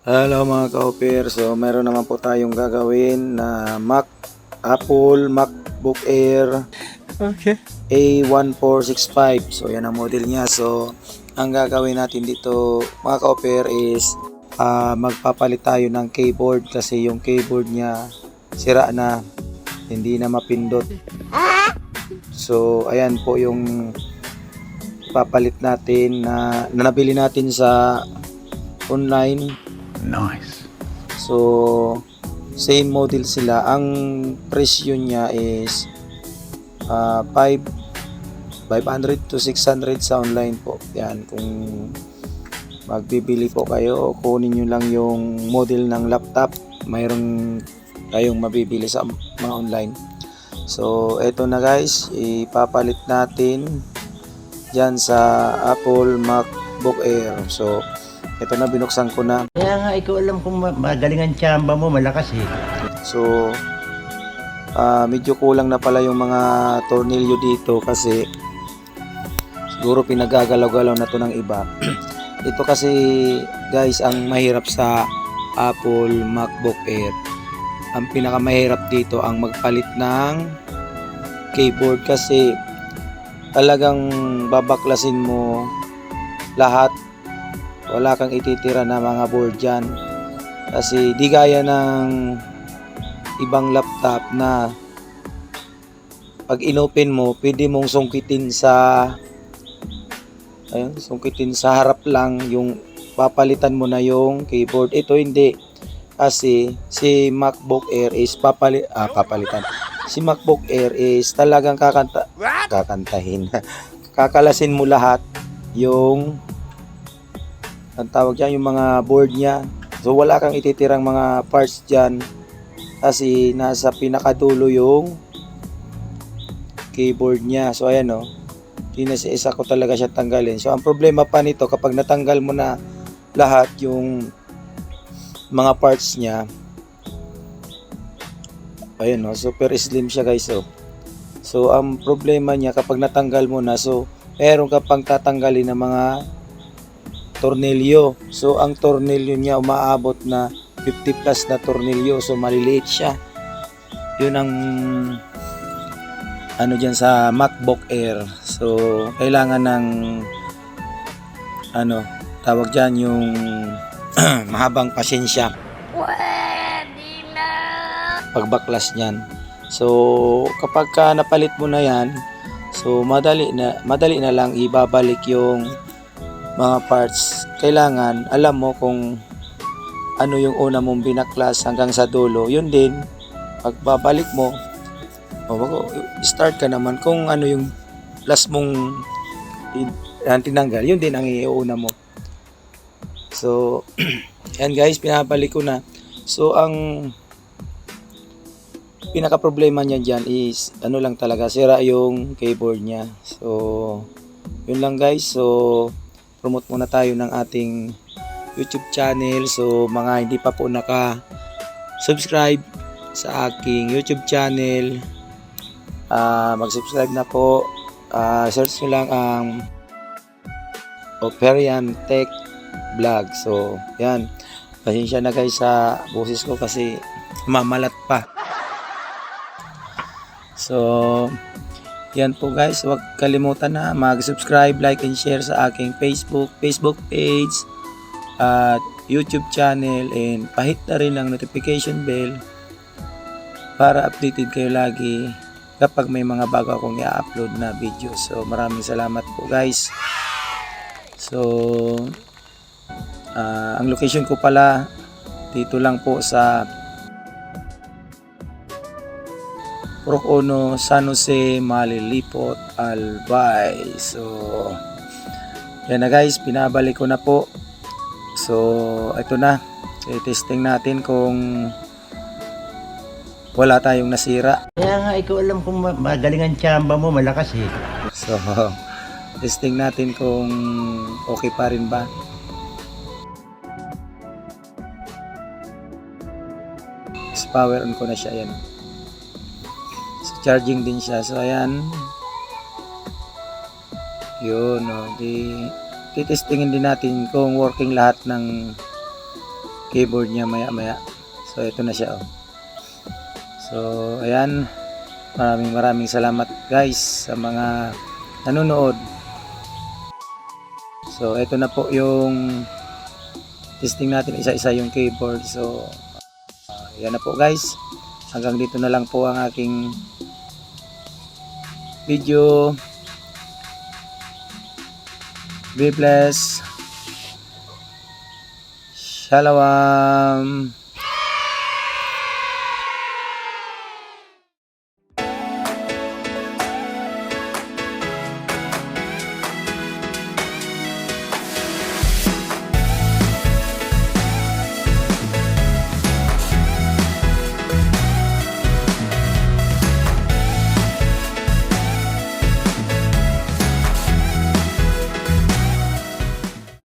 Hello mga ka-offer, so meron naman po tayong gagawin na Apple MacBook Air A1465. So yan ang model niya. So ang gagawin natin dito mga ka-offer is magpapalit tayo ng keyboard kasi yung keyboard niya sira na, hindi na mapindot. So ayan po yung papalit natin na nabili natin sa online. Nice. So same model sila. Ang presyo niya is 500 to 600 sa online po. Yan, kung magbibili po kayo, kunin nyo lang yung model ng laptop, mayroon kayong mabibili sa mga online. So eto na guys, ipapalit natin dyan sa Apple MacBook Air. So ito na, binuksan ko na. Kaya nga, ikaw alam kung magaling ang tsamba mo, malakas eh. So medyo kulang na pala yung mga tornilyo dito kasi siguro pinagagalaw-galaw na to ng iba. Ito kasi guys, ang mahirap sa Apple MacBook Air, ang pinakamahirap dito ang magpalit ng keyboard kasi talagang babaklasin mo lahat, wala kang ititira na mga board dyan. Kasi di gaya ng ibang laptop na pag inopen mo, pwede mong sungkitin sa harap lang, yung papalitan mo na yung keyboard. Ito hindi, kasi si MacBook Air is papalitan. Si MacBook Air is talagang kakantahin kakalasin mo lahat yung ang tawag dyan, yung mga board niya. So wala kang ititirang mga parts dyan kasi nasa pinakadulo yung keyboard niya. So ayan o, isa ko talaga siya tanggalin. So ang problema pa nito, kapag natanggal mo na lahat yung mga parts niya, ayan o, super slim siya guys. So ang problema niya, kapag natanggal mo na, so meron ka pang tatanggalin ng mga tornilyo. So ang tornilyo niya umaabot na 50 plus na tornilyo. So maliliit siya. Yun ang ano dyan sa MacBook Air. So kailangan ng tawag dyan, yung mahabang pasensya pagbaklas niyan. So kapag napalit mo na yan, so madali na lang ibabalik yung mga parts. Kailangan alam mo kung ano yung una mong binaklas hanggang sa dulo. Yun din, pagbabalik mo, start ka naman kung ano yung last mong tinanggal, yun din ang iuna mo. So yan guys, pinabalik ko na. So ang pinaka problema niya dyan is lang talaga, sira yung keyboard niya. So yun lang guys. So promote muna tayo ng ating YouTube channel. So mga hindi pa po naka-subscribe sa aking YouTube channel, mag-subscribe na po. Search nyo lang ang Operian Tech Vlog. So yan, pasensya na guys sa boses ko kasi mamalat pa. So yan po guys, huwag kalimutan na mag-subscribe, like, and share sa aking Facebook page at YouTube channel, and pahit na rin ang notification bell para updated kayo lagi kapag may mga bago akong i-upload na video. So maraming salamat po guys. So ang location ko pala dito lang po sa Purok Uno, San Jose, Malilipot, Albay. So yan na guys, pinabalik ko na po. So ito na, i-testing natin kung wala tayong nasira. Kaya nga, ikaw alam kung magaling ang tsamba mo, malakas eh. So testing natin kung okay pa rin ba. Power on ko na siya, yan. So, charging din siya. So ayan, yun, titestingin din natin kung working lahat ng keyboard niya maya maya. So ito na siya, oh. So ayan, maraming salamat guys sa mga nanonood. So ito na po yung testing natin isa-isa yung keyboard. So yan na po guys, hanggang dito na lang po ang aking video. Be blessed. Shalom.